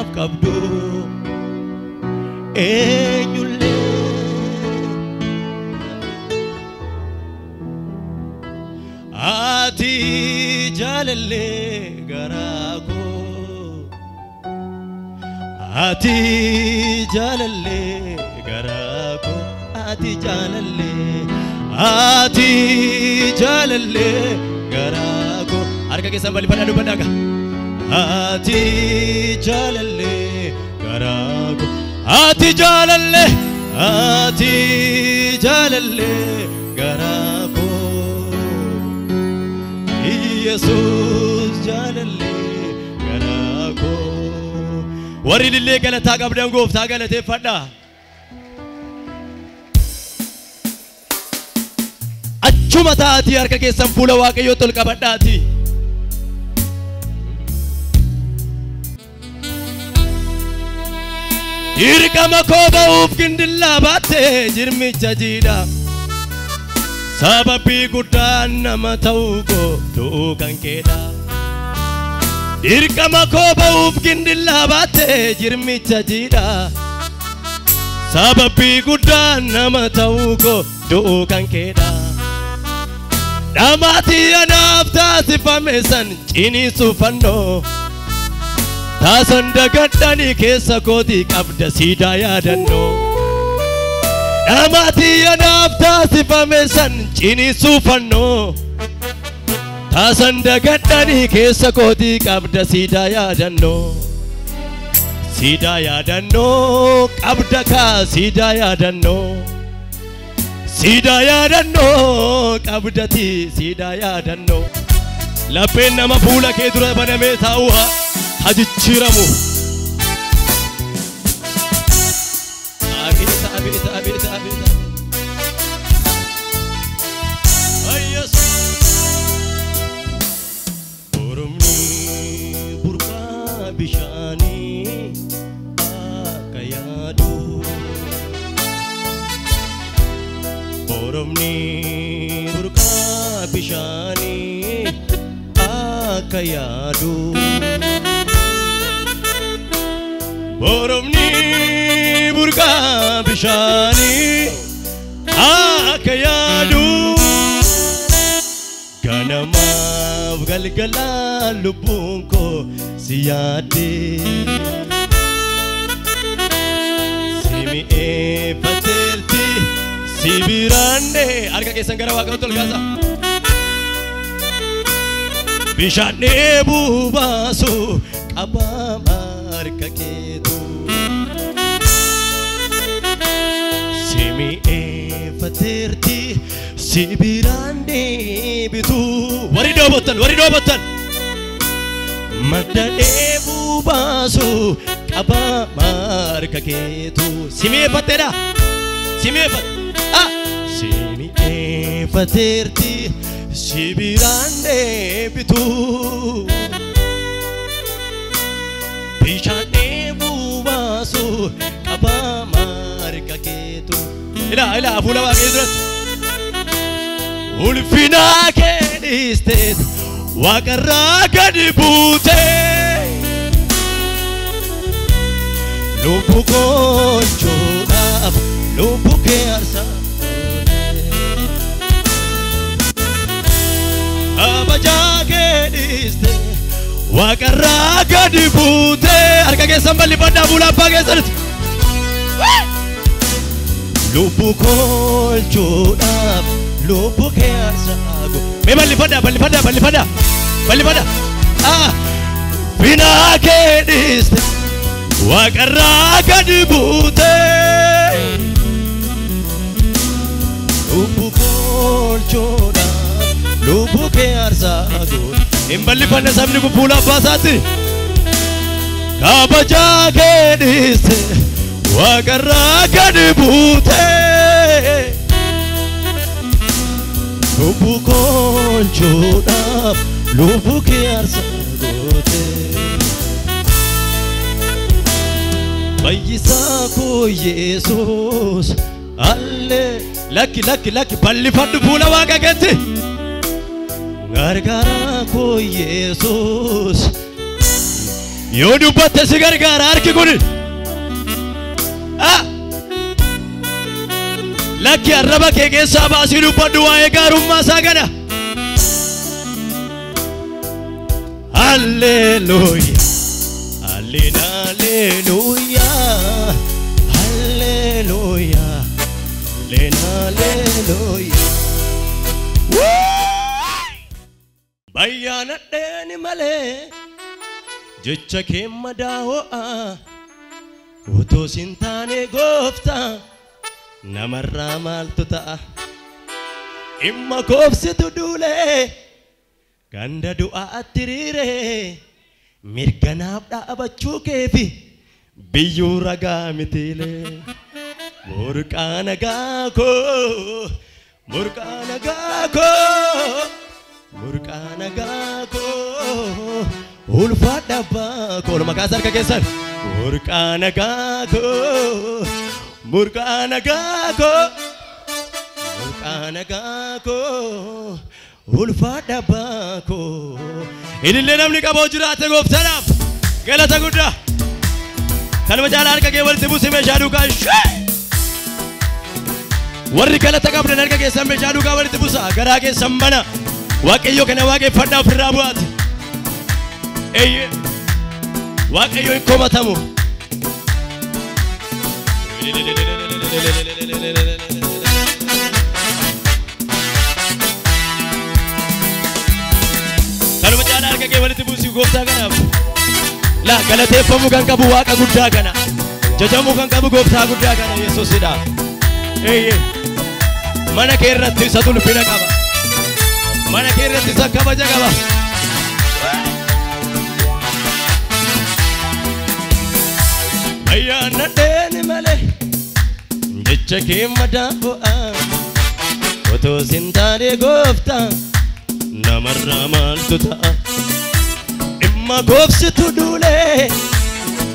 naaf qabdu eenyullee ati jaalallee garaa koo ati jaalallee garaa koo ati jaalallee garaa koo harka keessan bal'ifadhaa dubbadhaa ati jaalallee garaa koo ati jaalallee garaa koo Yesus jaalallee garaa koo warri lillee galataa qabdan gooftaa galateeffadhaa achuma taati harka keessan fuula Waaqayyoo tol qabadhaati dirqama koo ba'uuf gindillaa baattee jirmicha jiidhaa sababii guddaan nama ta'uu koo du'uu kan keedha dirqama koo ba'uuf gindillaa baattee jirmicha jiidha sababii guddaan nama ta'uu koo du'uu kan keedha dhamaatii anaaf taasifame san ciniinsuu fannoo taasan dagadhanii keessa kootii qabda siidaa yaadannoo dhamaatii anaaf taasifame san ciniinsuu fannoo taasan dagadhanii keessa kootii qabda siidaa yaadannoo qabda kaa siidaa yaadannoo qabdati siidaa yaadannoo lapheen nama fuula kee dura banamee taa'u hajichiramu abita oromni burqaa bishaanii akka yaadu oromni burqaa bishaanii akka yaadu oromni burqaa bishaanii akka yaadu ganamaaf galgalaa lubbuun koo si yaadee si mi'eeffateerti si biraannee harka keessan gara Waaqayyootti ol kaasa bishaan dheebuu baasu qabama harka keetu si mi'eeffateerti si biraannee bitu warri dhoobottan madda dheebuu baasu qabama harka keetu si mi'eeffatteedha si mi'eeffateerti si biraannee bitu bishaan dheebuu baasu qabama harka keetu ilaa fuula Waaqayyoo duratti ulfinaa kee dhiisteet waaqarraa gadi buutee lubbu koolchuudhaaf lubbu kee aarsaa abajaa kee dhiiste waaqarraa gadi buutee harka keessan bal'ifadhaa fuula abbaa keessanitti lubbu koolchuudhaaf lubbu kee aarsaa mee bal'ifadhaa binaa kee dhiiste waaqarraa gadi buutee lubbu koolchuudhaaf lubbu kee aarsaa hin bal'ifanne sabni kun fuula abbaa isaatti kabajaa kee dhiiste waaqarraa gadi buutee lubbu koolchuudhaaf lubbu kee aarsaa gootee fayyisaa koo Yesuus alle lakki bal'ifadhu fuula Waaqa keetti gargaaraa koo Yesuus يودو بات سيجار كار أركي كوني لكن الربا كي سابا سيرو بدوا يكارم ما ساكنا هاليلويا هاليلويا هاليلويا هاليلويا بيانا ديني مالي جتشا كيما داو وتو سنتاني غوفتا نمرا مالتو تا إما كوفستو دولي كاندا دعا اتريري ميرغنا بدا بچو كيفي بيو رغا متيلي مركانا غاكو مركانا غاكو مركانا غاكو ulfa dabako lo makasar kagesan murkana gako murkana gako murkana gako ulfa dabako ilille namni qabo jiraate gooftanaf galata gudda kalma jaalar kage walti busime shaadu ka warri galata qabdan arga geessan be shaadu ka walti busa garaa ke sambana waaqayyo kana waaqe fadda firra bu'aati ايه واقعي كوماتامو كانوا مجانا اركا كي ولي تبوسي غوفتا كنا لا غلطه فمو كان كبو واقع غدا كنا ججمو كان كبو غوفتا غدا كنا يسوع سيدا ايه مانا كيرتي ساتول فينا كبا مانا كيرتي سكبا جغبا أيانا ديني مالي جتشكي مدافو وتو سنتاني غوفتا نمرا مالتو تا إما غوفستو دولي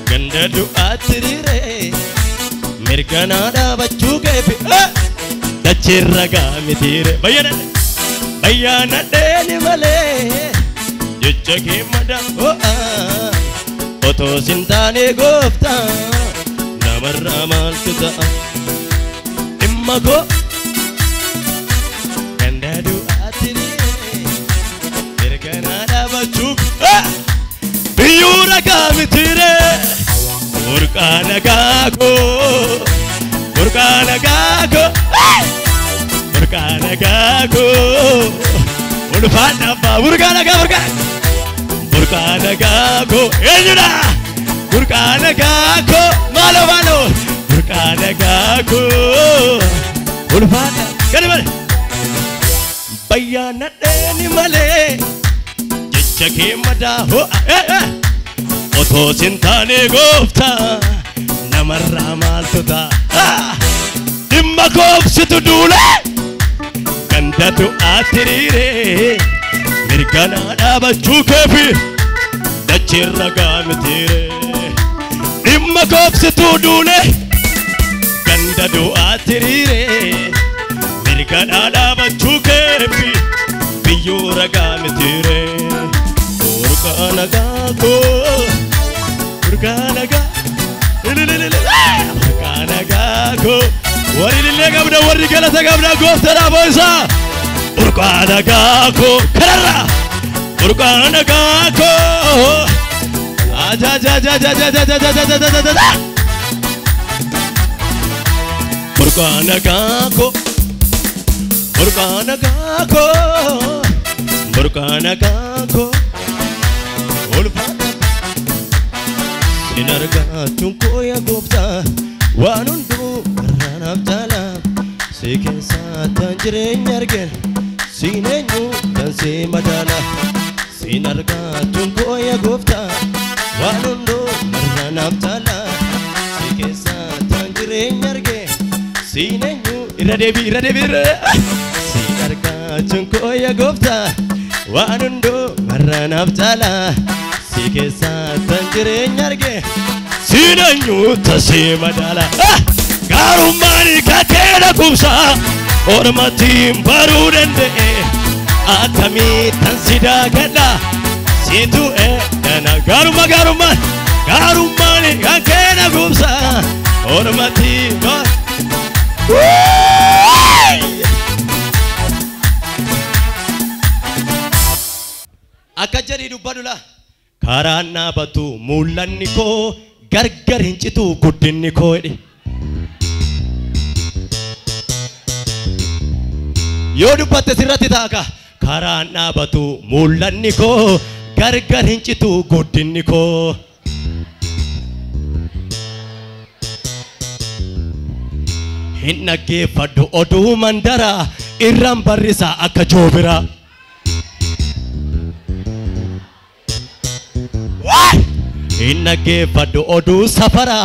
غندا دعا تريري ميرغانا دا بچو كيفي دچير رغا متيري بيانا ديني مالي جتشكي مدافو وتو سنتاني غوفتا نمرا مالتو تا إما غو غندا دعا تريري ميرغانا دا بچو بيو رغا متيري مركانا غاكو مركانا غاكو مركانا غاكو ونفانا با مركانا غاكو مركانا غاكو ايجنا مركانا غاكو مالو مالو مركانا غاكو ونفانا كلمه بيانا ديني مالي جتشكي مدا هو وتو سنتاني غوفتا نمرا مالتو تا إما غوفستو دولي غندا دعا تريري ميرغانا دا بچو كيفي دچير رغا متيري إما غوفستو دولي غندا دعا تريري ميرغانا دا بچو كيفي بيو رغا متيري مركانا غاكو مركانا غا مركانا غاكو وري للي قبنا وري قلتا قبنا غوفتنا بويسا مركانا غاكو كررا مركانا غاكو آجا جا جا جا جا جا جا جا جا جا جا جا مركانا غاكو مركانا غاكو مركانا غاكو Sinarga chunko ya gopta wanundu ranam tala sekesa tanjre nyargen sinenyu tanse madala Sinarga chunko ya gopta wanundu ranam tala sekesa tanjre nyargen sinenyu iradevi Sinarga chunko ya gopta wanundu ranam tala Sikesa tanjire nyarge sinanyu tase madala garumani katera kumsa ormatim barudende atami tansida gada Situ dana garuma garumani kankena gumsa ormati ba akajari dubbadula karana batu mullanni ko gargar hincitu guddinni ko edi yo dubbatte sirratti taaka karana batu mullanni ko gargar hincitu guddinni ko hinnagge faddu odu mandara irran barrisa akka joobira hinnagge faddu odu safara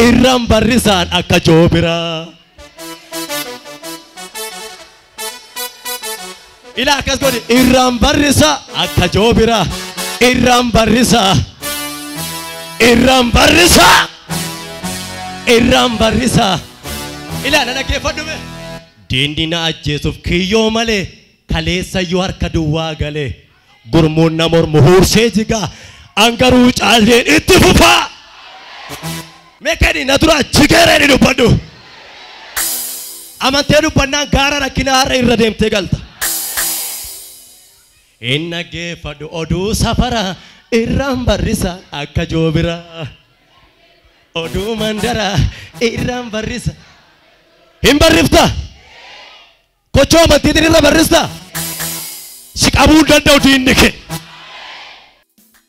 irran barrisan akka joobira ila akas godi irran barrisa akka joobira irran barrisa ila nana keeffadhu me dindina ajjeesuuf kiyyoo malee kaleessa yoo harka duwwaa galee gurmuun na mormu huursee jigaa angaruu caalleen itti fufaa meekani na dura jigeereen dubbadhu amantee dubbannaan gaara rakkinaa har'a irra deemtee galta inna geeffadhu oduu safara irraan barrisa akka joobira oduu mandara irraan barrisa hin barrifta kochoo amantiitiin irra barrista si qabuu danda'u diinni kee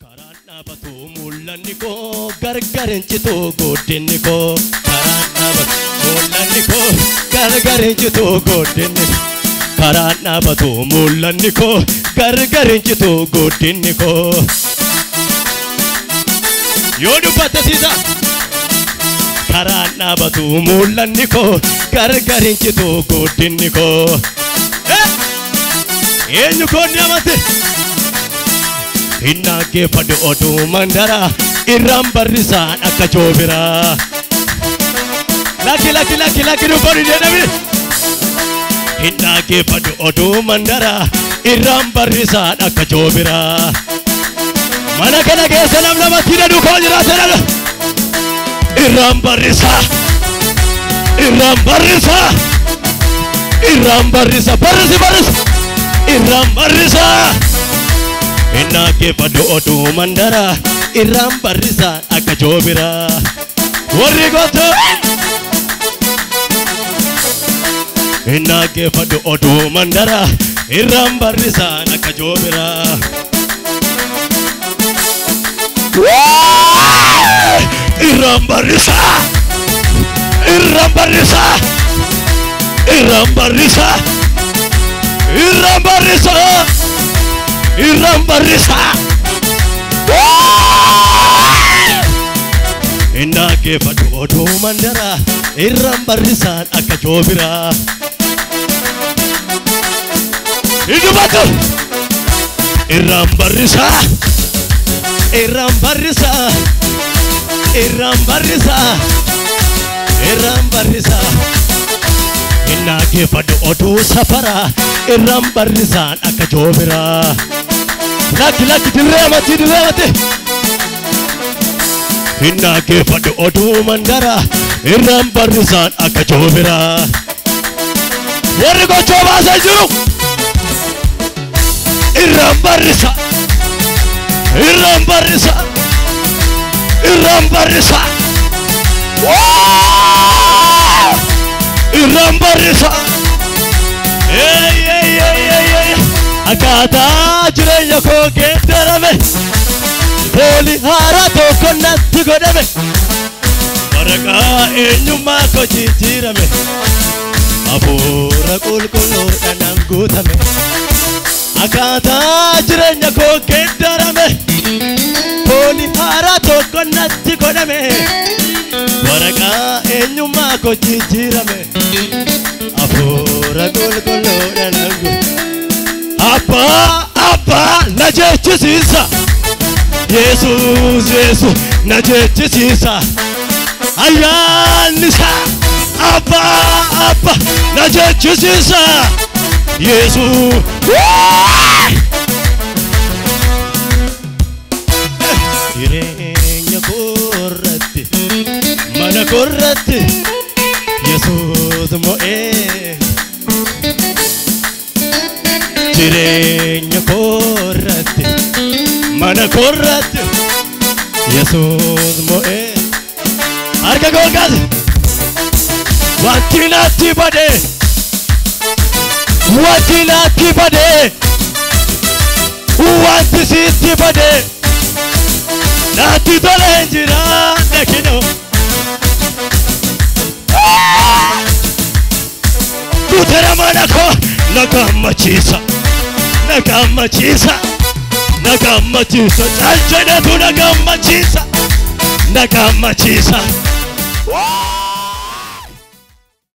karaan dhaabatu mul'anni koo gargar hincitu guddinni koo karaan dhaabatu mul'anni koo gargar hincitu guddinni karaan dhaabatu mul'anni koo gargar hincitu guddinni koo yoo dubbatte siisa karaan dhaabatu mul'anni koo gargar hincitu guddinni koo eenyu koonni amante hinnaggeeffadhu oduu mandara irraan barrisaan akka joobira lakki dubbadhu jedhami hinnaggeeffadhu oduu mandara irraan barrisaan akka joobira mana kana keessa nam namatti hidhadhu koo jiraate dhala irraan barrisa barris irraan barrisa hinnaggeeffadhu oduu mandara irraan barrisaan akka joobira warri gooto hinnaggeeffadhu oduu mandara irraan barrisaan akka joobira irraan barrisa hinnaggeeffadhu oduu mandara irraan barrisaan akka joobira hidhumatu irraan barrisa hinnaggeeffadhu oduu safara irraan barrisaan akka joobira lakki dirreematti hinnaggeeffadhu oduu mandara irraan barrisaan akka joobira warri gochoo baasaa jiru irraan barrisa akkaataa jireenya koo geeddarame fooli haaraa tokko natti godhame waraqaa eenyummaa koo jijjiirame hafuura qulqulluudhaan guutame akkaataa jireenya koo geeddarame fooli haaraa tokko natti godhame waraqaa eenyummaa koo jijjiirame hafuura qulqulluudhaan guutame Abba na jechisiisa Jesus na jechisiisa ayyaanisa Abba na jechisiisa Jesus korratti Yesuus mo'ee jireenya korratti mana korratti Yesuus mo'ee harka golgaas wanti natti bade wanti sitti bade natti tole jira nakino tutera manako nagammachiisa calcene tu nagammachiisa